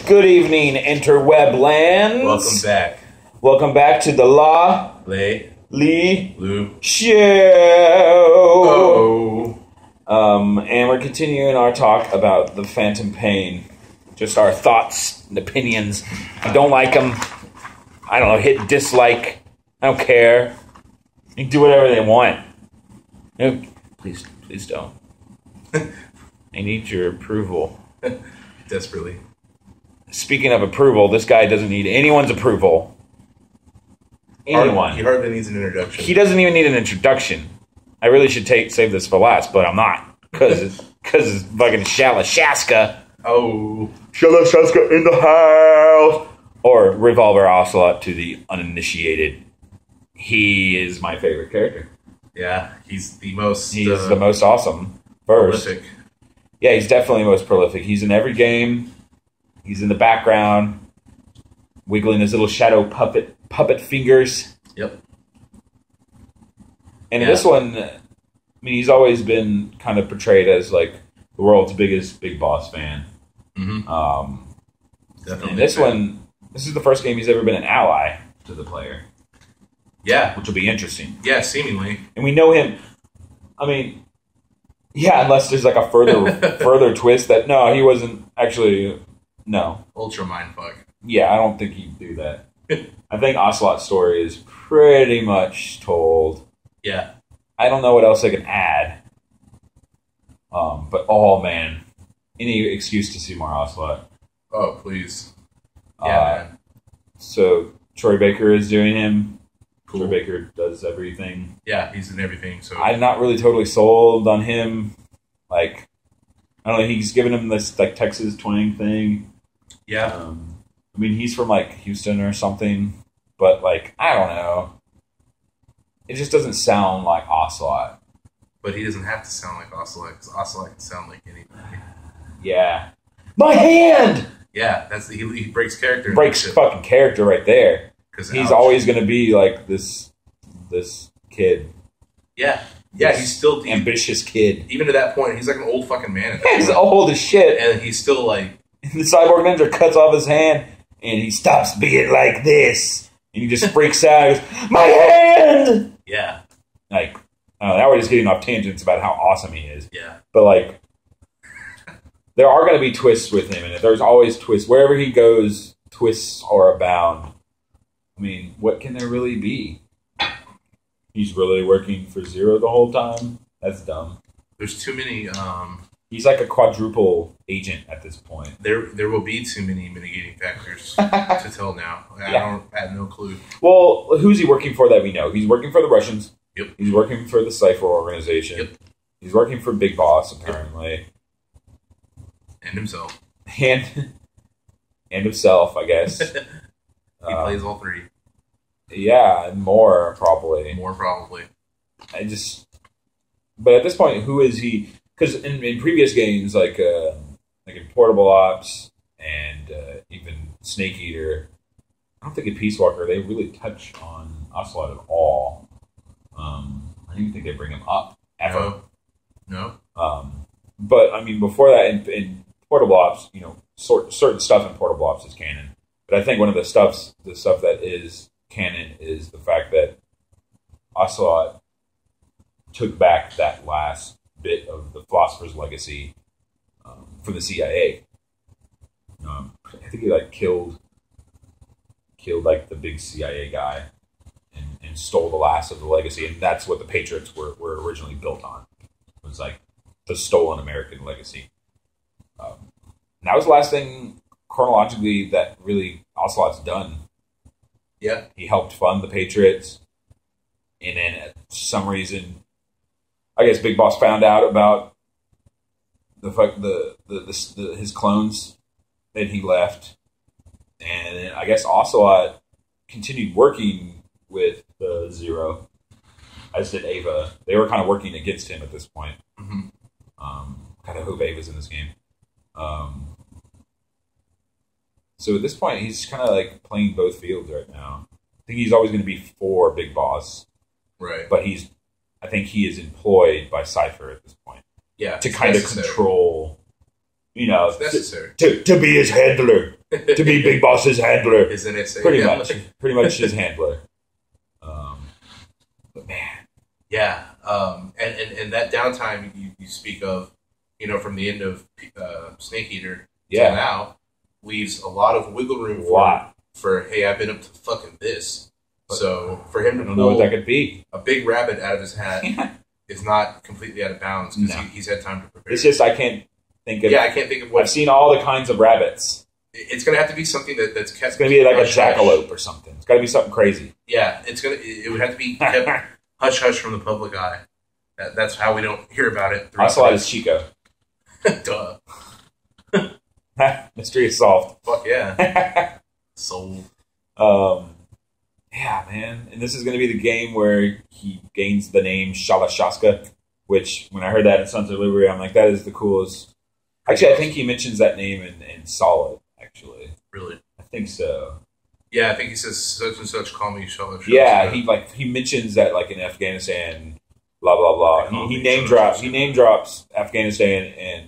Good evening, interweb lands. Welcome back. Welcome back to the La Lee Lou Show. Oh. And we're continuing our talk about the Phantom Pain. Just our thoughts and opinions. I don't like them. I don't know, hit dislike. I don't care. You can do whatever they want. No, please don't. I need your approval. Desperately. Speaking of approval, this guy doesn't need anyone's approval. Anyone. He hardly needs an introduction. He doesn't even need an introduction. I really should save this for last, but I'm not. Because it's fucking Shalashaska. Oh. Shalashaska in the house. Or Revolver Ocelot to the uninitiated. He is my favorite character. Yeah, he's the most... He's the most awesome. First. Prolific. Yeah, he's definitely most prolific. He's in every game. He's in the background, wiggling his little shadow puppet fingers. Yep. And in this one, I mean, he's always been kind of portrayed as like the world's biggest Big Boss fan. Mm-hmm. Definitely. In this one, this is the first game he's ever been an ally to the player. Yeah. Which will be interesting. Yeah, seemingly. And we know him. I mean, yeah, unless there's like a further twist that no, he wasn't actually. No. Ultra mindfuck. Yeah, I don't think he'd do that. I think Ocelot's story is pretty much told. Yeah. I don't know what else I can add. But oh man, any excuse to see more Ocelot. Oh, please. Yeah, man. So Troy Baker is doing him. Cool. Troy Baker does everything. Yeah, he's in everything. So I'm not really totally sold on him. Like, I don't know. He's giving him this like Texas twang thing. Yeah. I mean, he's from like Houston or something, but like I don't know. It just doesn't sound like Ocelot. But he doesn't have to sound like Ocelot because Ocelot can sound like anybody. Yeah. My hand. Yeah, that's he breaks character. Breaks fucking character right there. Because he's always going to be like this kid. Yeah. Yeah, he's still ambitious kid. Even to that point, he's like an old fucking man. He's old as shit, and he's still like. The Cyborg Ninja cuts off his hand, and he stops being like this, and he just freaks out. He goes, my hand. Yeah. Like, now we're just getting off tangents about how awesome he is. Yeah. But like, there are going to be twists with him, and there's always twists wherever he goes. Twists are abound. I mean, what can there really be? He's really working for Zero the whole time? That's dumb. There's too many... He's like a quadruple agent at this point. There will be too many mitigating factors to tell now. I have no clue. Well, who's he working for that we know? He's working for the Russians. Yep. He's working for the Cypher organization. Yep. He's working for Big Boss, apparently. Yep. And himself. And himself, I guess. He plays all three. Yeah, and more probably. More probably. But at this point, who is he? Because in previous games, like in Portable Ops and even Snake Eater, I don't think in Peace Walker they really touch on Ocelot at all. I don't even think they bring him up ever. No. But I mean, before that, in Portable Ops, you know, certain stuff in Portable Ops is canon. But I think one of the stuff that is canon is the fact that Ocelot took back that last bit of the Philosopher's Legacy from the CIA. I think he like killed like the big CIA guy and stole the last of the legacy, and that's what the Patriots were originally built on. It was like the stolen American legacy. That was the last thing chronologically that really Ocelot's done. Yeah, he helped fund the Patriots, and then at some reason, I guess Big Boss found out about his clones. Then he left, and then I guess Ocelot continued working with Zero, as did Ava. They were kind of working against him at this point. Mm-hmm. Kind of hope Ava's in this game. So at this point, he's kind of like playing both fields right now. I think he's always going to be for Big Boss, right? But I think he is employed by Cypher at this point. Yeah, to kind of control, you know, it's necessary to be his handler. to be Big Boss's handler. Is an essay. Pretty much his handler. But man, yeah. And that downtime you speak of, from the end of Snake Eater to now, leaves a lot of wiggle room for hey, I've been up to fucking this. So for him to I don't know what that could be. A big rabbit out of his hat is not completely out of bounds because he's had time to prepare. It's just I can't think of. Yeah, I can't think of what. I've seen all the kinds of rabbits. It's going to have to be something that's kept. It's going to be like a jackalope or something. It's got to be something crazy. Yeah, it would have to be kept hush hush from the public eye. That's how we don't hear about it. Ocelot is Chico. Duh. Mystery is solved. Fuck yeah. Sold. Yeah, man. And this is going to be the game where he gains the name Shalashaska, which when I heard that in Sons of Liberty, I'm like, that is the coolest. Actually, I think he mentions that name in Solid, actually. Really? I think so. Yeah, I think he says such and such, call me Shalashaska. Yeah, he mentions that like in Afghanistan, blah blah blah. He name drops Afghanistan and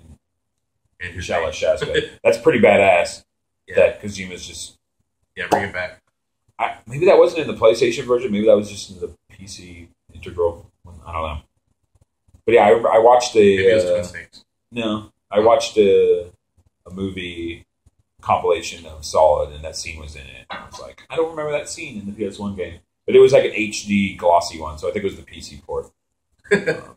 Shalashaska. That's pretty badass. Yeah. That Kojima's just bring it back. Maybe that wasn't in the PlayStation version. Maybe that was just in the PC integral. I don't know. But yeah, I watched I watched a movie compilation of Solid, and that scene was in it. I was like, I don't remember that scene in the PS1 game, but it was like an HD glossy one, so I think it was the PC port.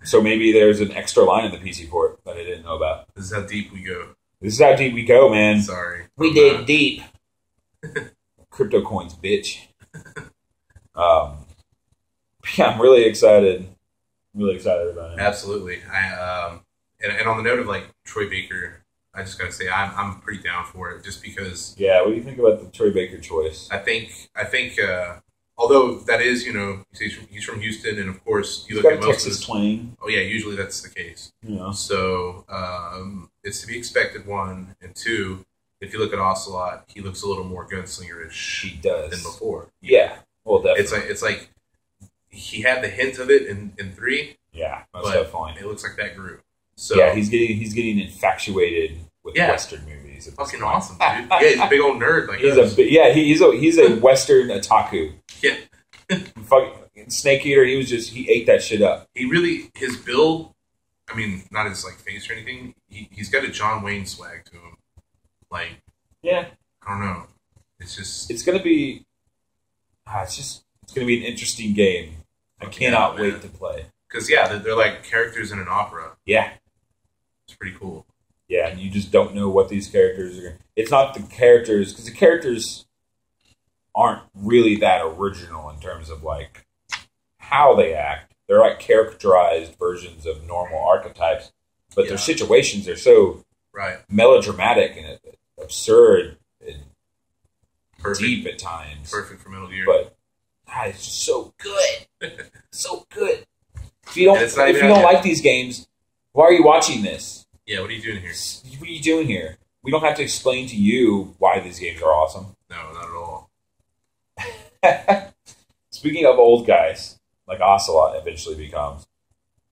So maybe there's an extra line in the PC port that I didn't know about. This is how deep we go. This is how deep we go, man. Sorry, we dig deep. Crypto coins, bitch. Yeah, I'm really excited. Really excited about it. Absolutely. And on the note of like Troy Baker, I just gotta say I'm pretty down for it, just because. Yeah, what do you think about the Troy Baker choice? I think although that is he's from Houston, and of course you he's look at most Texas twang. Oh yeah, usually that's the case. Yeah. So it's to be expected. One and two. If you look at Ocelot, he looks a little more gunslingerish. He does than before. Yeah, well, definitely. It's like he had the hint of it in 3. Yeah, most but definitely. It looks like that grew. So yeah, he's getting infatuated with Western movies. Fucking awesome, dude. Yeah, he's a big old nerd. Like he's a Western otaku. Yeah. Fucking Snake Eater. He ate that shit up. He really his build. I mean, not his like face or anything. He's got a John Wayne swag to him. Like, yeah, I don't know. It's gonna be an interesting game. I cannot wait to play. Because they're like characters in an opera. Yeah, it's pretty cool. Yeah, and you just don't know what these characters are. It's not the characters, because the characters aren't really that original in terms of like how they act. They're like characterized versions of normal archetypes, but their situations are so melodramatic and absurd and deep at times. Perfect for Metal Gear. But it's just so good. So good. If you don't like these games, why are you watching this? Yeah, what are you doing here? What are you doing here? We don't have to explain to you why these games are awesome. No, not at all. Speaking of old guys, like Ocelot eventually becomes,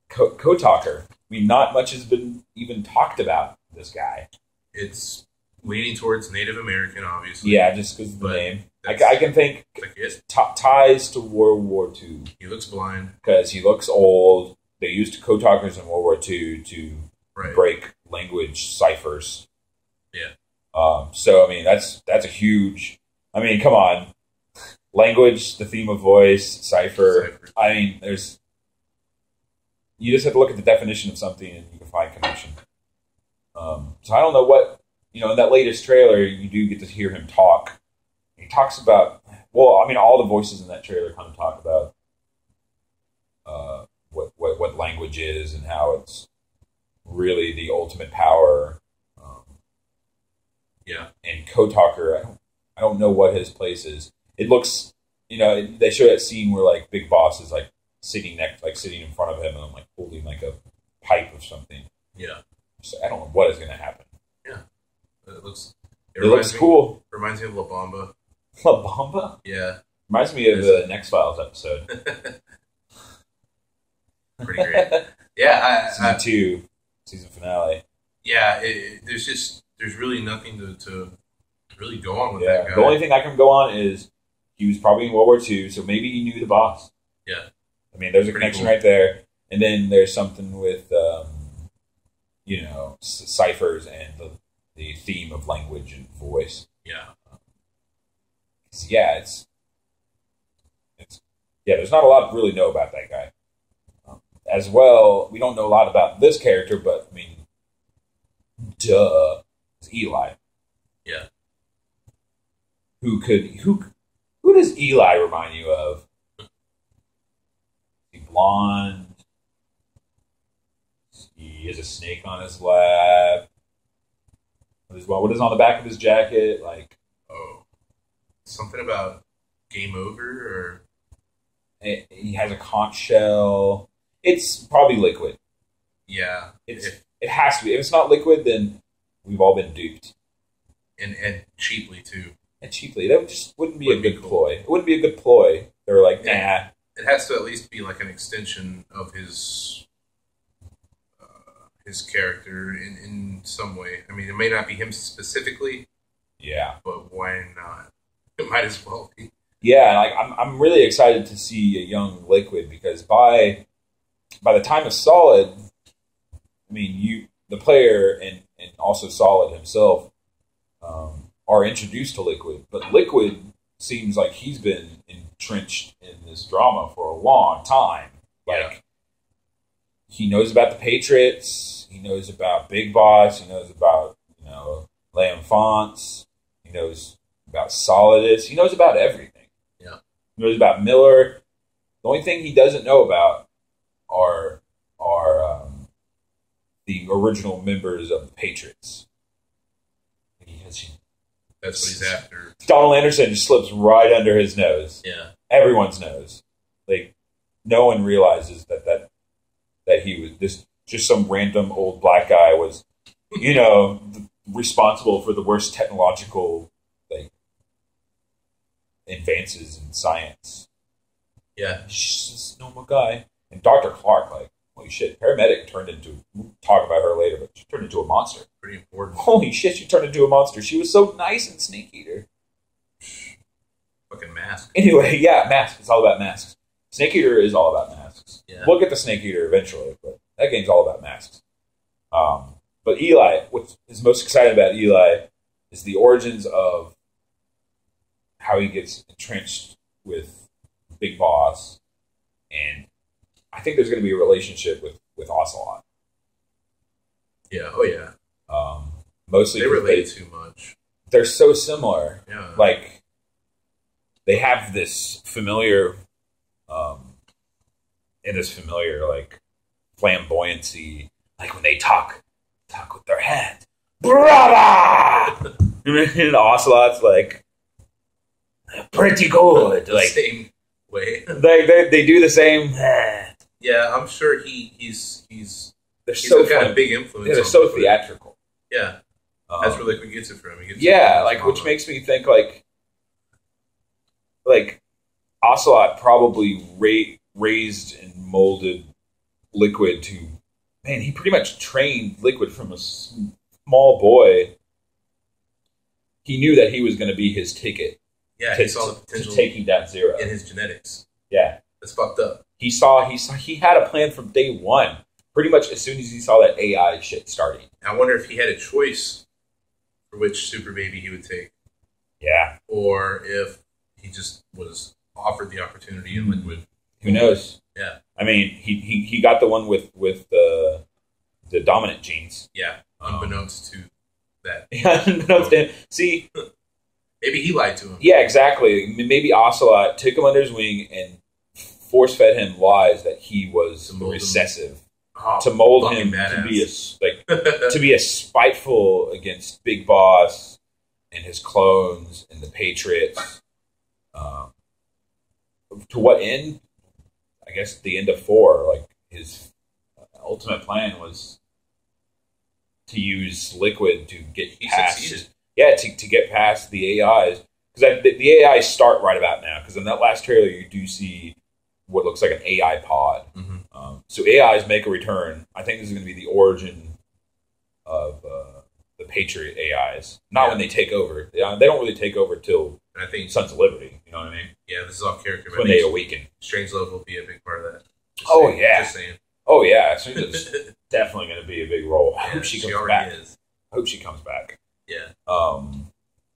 Kotaker. I mean, not much has been even talked about this guy. It's leaning towards Native American, obviously. Yeah, just because of the name. I can think ties to World War II. He looks blind. Because he looks old. They used Kotakers in World War II to break language ciphers. Yeah. So, I mean, that's a huge... I mean, come on. Language, the theme of voice, cipher. I mean, there's... You just have to look at the definition of something and you can find connection. So I don't know what... in that latest trailer, you do get to hear him talk. He talks about... Well, I mean, all the voices in that trailer kind of talk about what language is and how it's really the ultimate power. And Kotaker, I don't know what his place is. It looks, they show that scene where like Big Boss is like sitting in front of him and I'm like holding like a pipe or something. Yeah. So I don't know what is going to happen. Yeah. It looks cool. Reminds me of La Bamba. La Bamba? Yeah. Reminds me of the X-Files episode. Pretty great. Yeah. Season 2, season finale. Yeah. There's really nothing to really go on with that guy. The only thing I can go on is he was probably in World War II, so maybe he knew the boss. Yeah. I mean, there's a connection right there. And then there's something with, ciphers and the theme of language and voice. Yeah. There's not a lot to really know about that guy. As well, we don't know a lot about this character, but, I mean, it's Eli. Yeah. Who does Eli remind you of? Is he blonde? He has a snake on his lap. What is on the back of his jacket? Something about game over, or he has a conch shell. It's probably liquid. Yeah, it has to be. If it's not liquid, then we've all been duped, and cheaply too. And cheaply, that just wouldn't be a good ploy. It wouldn't be a good ploy. They were like, nah. It has to at least be like an extension of his character in some way. I mean, it may not be him specifically. Yeah, but why not? It might as well be. Yeah, like I'm really excited to see a young Liquid, because by the time of Solid, I mean the player and also Solid himself are introduced to Liquid, but Liquid seems like he's been entrenched in this drama for a long time. Like he knows about the Patriots. He knows about Big Boss. He knows about, L'Enfance. He knows about Solidus. He knows about everything. Yeah. He knows about Miller. The only thing he doesn't know about are the original members of the Patriots. That's what he's after. Donald Anderson just slips right under his nose. Yeah. Everyone's nose. Like, no one realizes that he was just some random old black guy was, responsible for the worst technological advances in science. Yeah. He's just a normal guy. And Dr. Clark, holy shit, paramedic we'll talk about her later, but she turned into a monster. Pretty important. Holy shit, she turned into a monster. She was so nice in Snake Eater. Fucking mask. Anyway, yeah, masks. It's all about masks. Snake Eater is all about masks. Yeah. We'll get to Snake Eater eventually, but that game's all about masks. But Eli, what is most exciting about Eli is the origins of how he gets entrenched with Big Boss, and I think there's going to be a relationship with Ocelot. Yeah. Oh yeah. Mostly they relate too much. They're so similar. Yeah. Like they have this familiar, flamboyancy. Like when they talk with their hands, brother. And Ocelot's pretty good. The same way. They do the same. Yeah, I'm sure he's so got a big influence. Yeah, they're so theatrical. Yeah, that's where Liquid gets it from. Which makes me think Ocelot probably raised and molded Liquid to. Man, he pretty much trained Liquid from a small boy. He knew that he was going to be his ticket. Yeah, he saw the potential to taking down Zero in his genetics. Yeah, that's fucked up. He had a plan from day one. Pretty much as soon as he saw that AI shit starting. I wonder if he had a choice for which super baby he would take. Yeah, or if he just was offered the opportunity in Liquid. Who knows? Yeah. I mean, he got the one with the dominant genes. Yeah, unbeknownst to that. Unbeknownst to him. See, maybe he lied to him. Yeah, exactly. Maybe Ocelot took him under his wing and force-fed him lies that he was recessive. To mold him to be a spiteful against Big Boss and his clones and the Patriots. To what end? I guess the end of 4. His ultimate plan was to use Liquid to get past. Yeah, to get past the AIs, because the AIs start right about now. Because in that last trailer, you do see what looks like an AI pod. Mm-hmm. So AIs make a return. I think this is going to be the origin of the Patriot AIs. Not when they take over. They don't really take over till I think Sons of Liberty. You know what I mean? Yeah, this is off character. When they awaken. Strangelove will be a big part of that. Just saying. Oh yeah, Strangelove's definitely going to be a big role. I hope she comes back. I hope she comes back. Yeah. But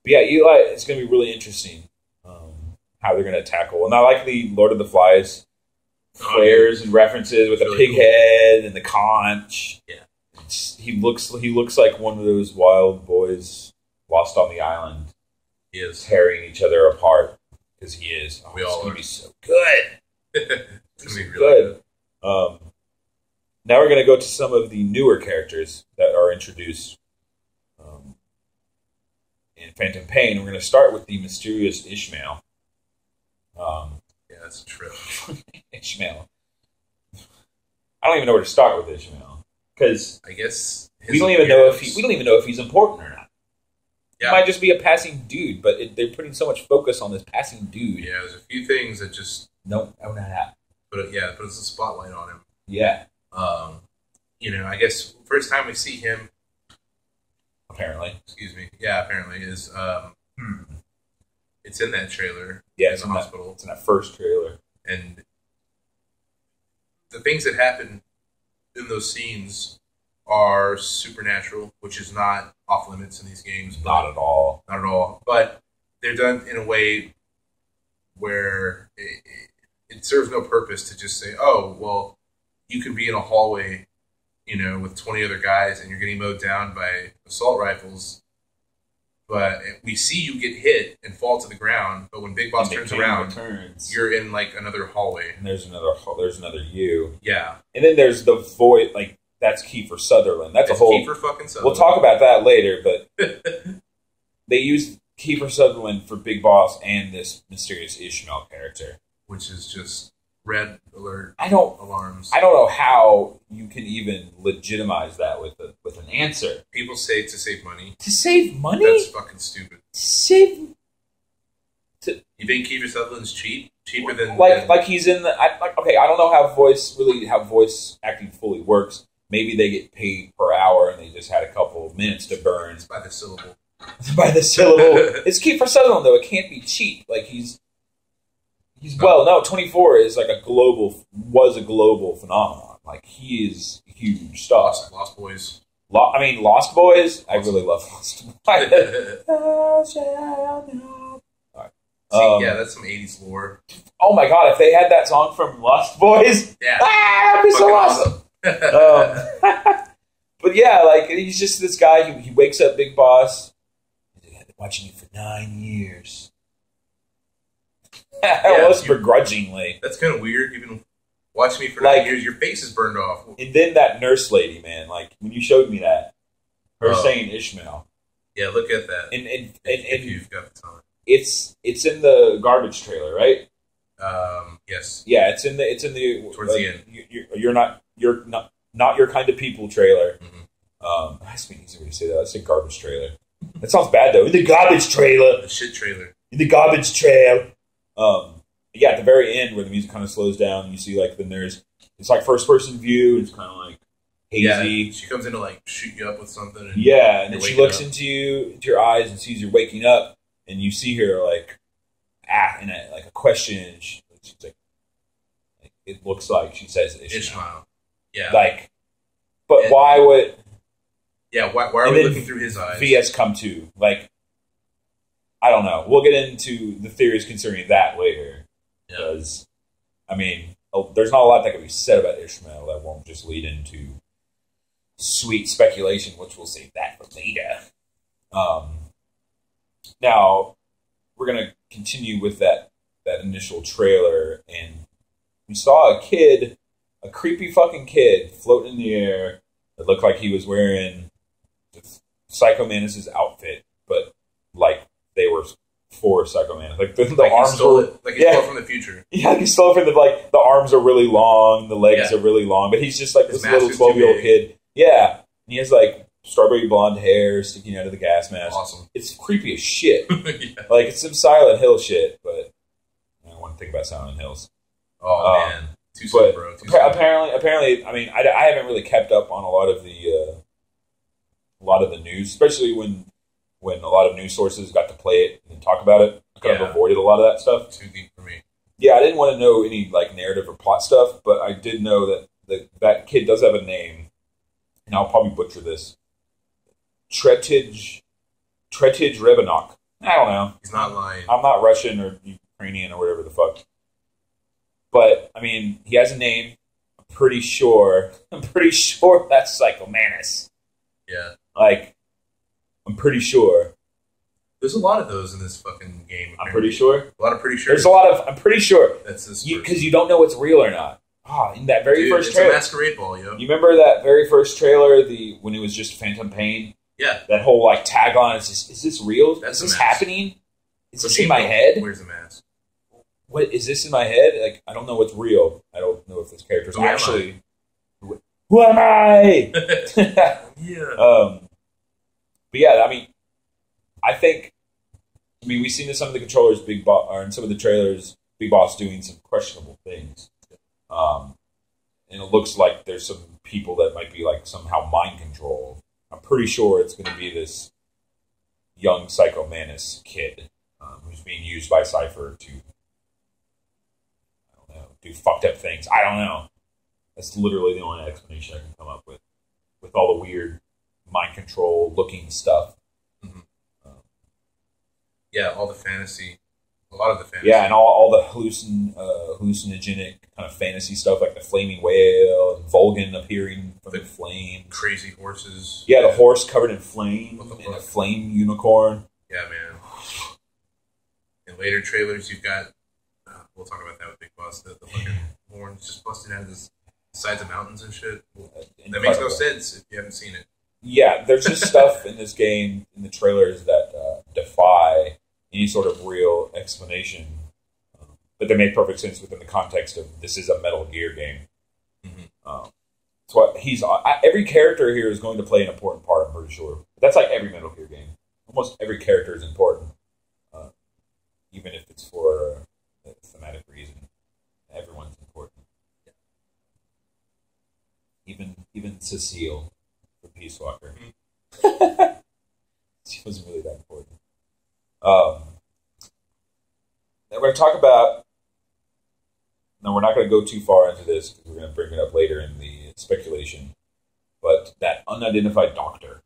yeah, Eli. It's going to be really interesting how they're going to tackle. And I like the Lord of the Flies flares and references with the pig head and the conch. Yeah. He looks like one of those wild boys lost on the island. He is tearing each other apart because he is. We all gonna be so good. It's gonna be really good. Now we're gonna go to some of the newer characters that are introduced in Phantom Pain. We're gonna start with the mysterious Ishmael. Yeah, that's a trip. Ishmael. I don't even know where to start with Ishmael because I guess we don't even know if he's important or not. Yeah. He might just be a passing dude, but they're putting so much focus on this passing dude. Yeah, there's a few things that just put a spotlight on him. Yeah. I guess first time we see him, apparently. Excuse me. Yeah, apparently is it's in that trailer. Yeah, it's in the hospital. It's in that first trailer. And the things that happen in those scenes are supernatural, which is not off limits in these games. Not at all. Not at all. But they're done in a way where it serves no purpose to just say, oh, well, you can be in a hallway, with 20 other guys and you're getting mowed down by assault rifles. But we see you get hit and fall to the ground. But when Big Boss turns around, you're in like another hallway. And there's another you. Yeah. And then there's the void, like, that's Kiefer Sutherland. That's a whole. Kiefer fucking Sutherland. We'll talk about that later, but they used Kiefer Sutherland for Big Boss and this mysterious Ishmael character, which is just red alert. Alarms. I don't know how you can even legitimize that with an answer. People say to save money. To save money? That's fucking stupid. You think Kiefer Sutherland's cheap? Cheaper than like he's in the. Okay, I don't know how voice acting fully works. Maybe they get paid per hour and they just had a couple of minutes to burn. It's by the syllable. It's Kiefer Sutherland though. It can't be cheap. Like he's 24 is like a global phenomenon. Like he is huge stuff. Lost Boys. Lost Boys. I really love Lost Boys. Yeah, that's some 80s lore. Oh my god, if they had that song from Lost Boys, that'd be so awesome. But yeah, like he's just this guy. He wakes up Big Boss. He's been watching you for 9 years. Almost begrudgingly. That's kind of weird. You've been watching me for 9 years. Your face is burned off. And then that nurse lady, man. Like when you showed me that, her saying Ishmael. Yeah, look at that. And if you've got the time. It's in the garbage trailer, right? Yes. Yeah, it's in the towards the end. You're not your kind of people trailer. Mm-hmm. It has to be easier to say that. I say garbage trailer. That sounds bad though. In the garbage trailer. The shit trailer. In the garbage trail. Yeah, at the very end where the music kind of slows down, you see like the nurse. It's like first person view. It's kind of like hazy. Yeah, she comes in to like shoot you up with something. And and then she looks into your eyes and sees you're waking up. And you see her like, in a question. She's like, it looks like she says Ishmael. Yeah. Like, but why would? Yeah. Why are we looking through his eyes? VS come to like. I don't know. We'll get into the theories concerning that later. Because, there's not a lot that can be said about Ishmael that won't just lead into sweet speculation, which we'll save that for later. Now, we're going to continue with that initial trailer, and we saw a creepy fucking kid floating in the air that looked like he was wearing Psycho Mantis' outfit, but like they were for Psycho Mantis. Like the arms were... Like he stole from the future. Yeah, like he stole from the arms are really long, the legs are really long, but he's just like this little 12-year-old kid. Yeah, and he has like strawberry blonde hair sticking out of the gas mask. Awesome. It's creepy as shit. Like, it's some Silent Hill shit, but I want to think about Silent Hills. Oh, man. Too soon, bro. Apparently, I haven't really kept up on a lot of a lot of the news, especially when a lot of news sources got to play it and talk about it. I kind of avoided a lot of that stuff. Too deep for me. Yeah, I didn't want to know any like narrative or plot stuff, but I did know that kid does have a name, and I'll probably butcher this. Tretij Rebanok. I don't know. He's not lying. I'm not Russian or Ukrainian or whatever the fuck. But I mean, he has a name. I'm pretty sure that's Psycho Manus. Yeah. Like, I'm pretty sure. There's a lot of those in this fucking game. I'm pretty sure. A lot of pretty sure. There's a lot of. I'm pretty sure. That's this because you don't know what's real or not. In that very first trailer, it's a masquerade ball, yo. You remember that very first trailer, when it was just Phantom Pain? Yeah. That whole like tagline is this real? That's is this happening? Is this in my People, head? Where's the mask? What is this in my head? Like, I don't know what's real. I don't know if this character's actually. Who am I? Yeah. But yeah, I mean, we've seen in some of the controllers, or in some of the trailers, Big Boss doing some questionable things. And it looks like there's some people that might be like somehow mind controlled. I'm pretty sure it's going to be this young Psycho Manus kid who's being used by Cypher to, I don't know, do fucked up things. I don't know. That's literally the only explanation I can come up with all the weird mind control looking stuff. Mm-hmm. Yeah, all the fantasy. A lot of the fantasy. Yeah, and all the hallucinogenic kind of fantasy stuff, like the flaming whale and Vulcan appearing from the flame. Crazy horses. Yeah, the horse covered in flame and a flame unicorn. Yeah, man. In later trailers, you've got... we'll talk about that with Big Boss. The fucking horns just busting out of the sides of mountains and shit. That makes no sense if you haven't seen it. Yeah, there's just stuff in this game, in the trailers, that defy any sort of real explanation, but they make perfect sense within the context of this is a Metal Gear game. Mm-hmm. So every character here is going to play an important part. I'm pretty sure that's like every Metal Gear game. Almost every character is important, even if it's for a thematic reason. Everyone's important. Even Cecile from Peace Walker. Mm-hmm. She wasn't really that important. We're going to talk about... No, we're not going to go too far into this because we're going to bring it up later in the speculation. But that unidentified doctor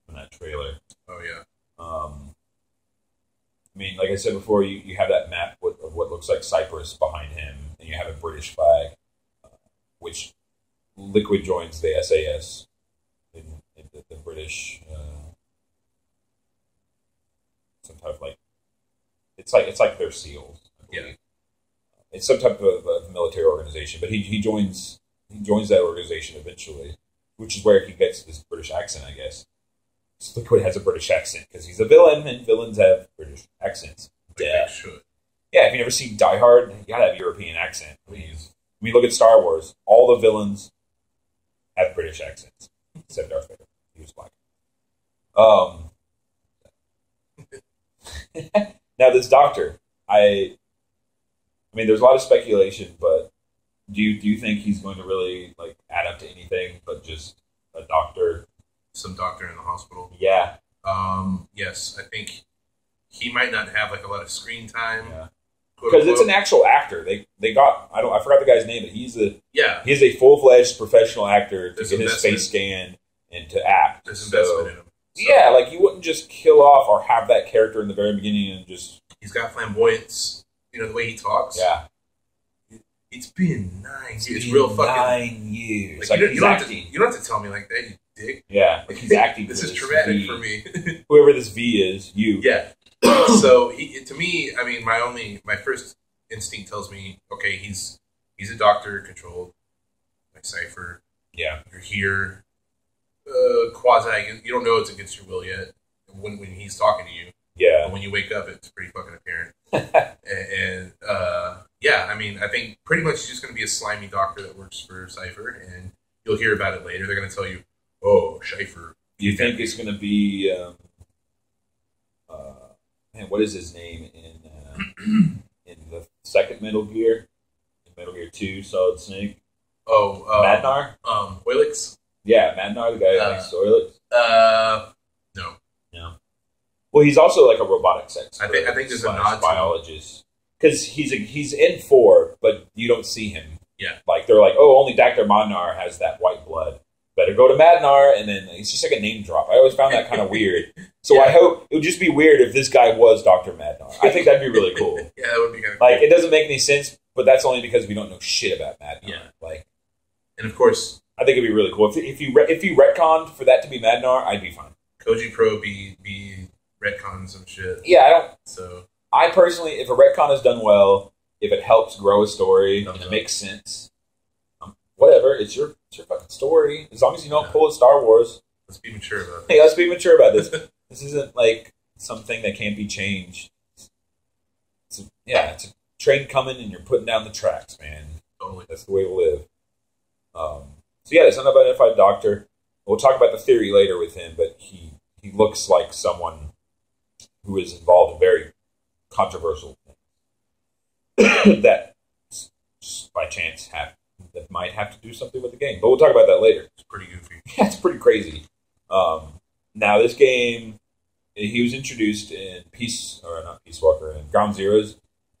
in that trailer. Oh, yeah. I mean, like I said before, you have that map of what looks like Cyprus behind him, and you have a British flag, which Liquid joins the SAS in the British... some type of like it's like their SEALs. Yeah, it's some type of military organization, but he joins that organization eventually, which is where he gets this British accent, I guess. So Liquid has a British accent because he's a villain, and villains have British accents. Yeah, should. Yeah, if you've never seen Die Hard, you gotta have a European accent. Please. I mean, look at Star Wars. All the villains have British accents, except Darth Vader. He was black. Now, this doctor, I mean, there's a lot of speculation, but do you think he's going to really like add up to anything but just a doctor? Some doctor in the hospital. Yeah. Yes, I think he might not have like a lot of screen time. Yeah. Because it's an actual actor. They got I forgot the guy's name, but he's a full-fledged professional actor to get his face scanned and to act. There's investment in him. So, yeah, like you wouldn't just kill off or have that character in the very beginning and just... He's got flamboyance, the way he talks. Yeah. It's been 9 years. It's real fucking... 9 years. Like you don't have to tell me like that, you dick. Yeah, like he's acting This is traumatic for me. Whoever this V is, you. Yeah. So, to me, I mean, my first instinct tells me, okay, he's a doctor controlled by Cypher. Yeah. You're here. Quasi, you don't know it's against your will yet when he's talking to you. Yeah. But when you wake up, it's pretty fucking apparent. and yeah, I mean, I think pretty much he's just going to be a slimy doctor that works for Cypher, and you'll hear about it later. They're going to tell you, oh, Cypher. Do you think it's going to be, man, what is his name in the second Metal Gear? Metal Gear 2, Solid Snake? Oh, Madnar? Oilix? Yeah, Madnar, the guy who makes Oilix. No. No. Well, he's also like a robotics expert. I think there's a nod biologist because he's in 4, but you don't see him. Yeah. Like they're like, oh, only Dr. Madnar has that white blood. Better go to Madnar, and then it's just like a name drop. I always found that kind of weird. So yeah. I hope it would just be weird if this guy was Dr. Madnar. I think that'd be really cool. Yeah, that would be kind of like cool. It doesn't make any sense, but that's only because we don't know shit about Madnar. Yeah. Like, and of course, I think it'd be really cool if you retconned for that to be Madnar. I'd be fine. Koji Pro be retconning some shit. Yeah, I don't. So I personally, if a retcon is done well, if it helps grow a story and it makes sense, whatever. It's your fucking story. As long as you don't pull a Star Wars. Let's be mature about it. Hey, let's be mature about this. This isn't like something that can't be changed. It's a train coming and you're putting down the tracks, man. Totally. That's the way to live. So yeah, there's an unidentified doctor. We'll talk about the theory later with him, but he looks like someone who is involved in very controversial things that just by chance that might have to do something with the game. But we'll talk about that later. It's pretty goofy. Yeah, it's pretty crazy. Now this game, he was introduced in Peace Walker, in Ground Zeroes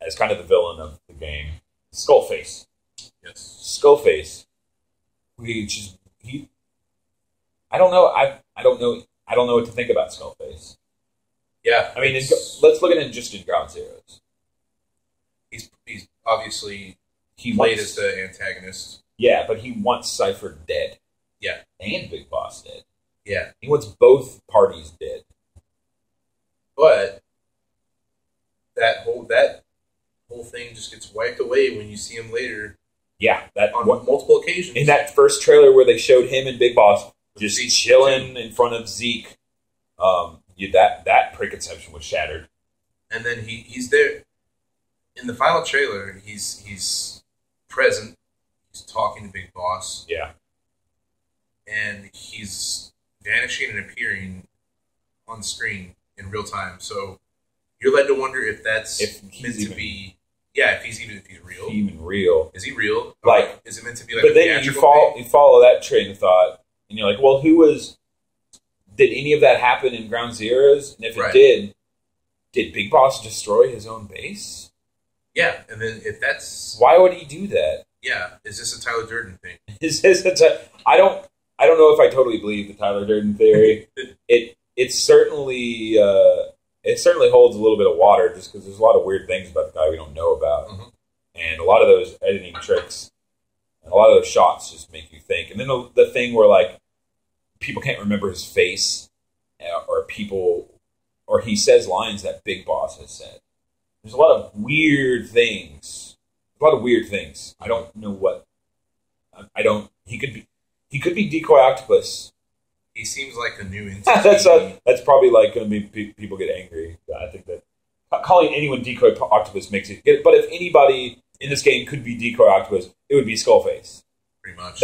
as kind of the villain of the game, Skullface. Yes, Skullface. I don't know. I don't know what to think about Skullface. Yeah, I mean, let's look at him just in Ground Zeroes. He's obviously played as the antagonist. Yeah, but he wants Cypher dead. Yeah, and Big Boss dead. Yeah, he wants both parties dead. But that whole thing just gets wiped away when you see him later. Yeah, on multiple occasions. In that first trailer where they showed him and Big Boss just chilling in front of Zeke, that preconception was shattered. And then he's there in the final trailer. He's present. He's talking to Big Boss. Yeah, and he's vanishing and appearing on screen in real time. So you're led to wonder if that's meant to be. Yeah, if he's real. Even real. Is he real? Like, is it meant to be like? But then you follow that train of thought, and you're like, well, did any of that happen in Ground Zeroes? And if it did Big Boss destroy his own base? Yeah, and then if that's why would he do that? Yeah, is this a Tyler Durden thing? I don't know if I totally believe the Tyler Durden theory. It certainly holds a little bit of water just because there's a lot of weird things about the guy we don't know about. Mm-hmm. And a lot of those editing tricks and a lot of those shots just make you think. And then the thing where like people can't remember his face or he says lines that Big Boss has said. There's a lot of weird things. I don't know what. He could be Decoy Octopus. He seems like a new entity. That's probably like going to be people get angry. I think that calling anyone Decoy Octopus makes it. But if anybody in this game could be Decoy Octopus, it would be Skullface. Pretty much.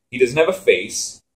He doesn't have a face.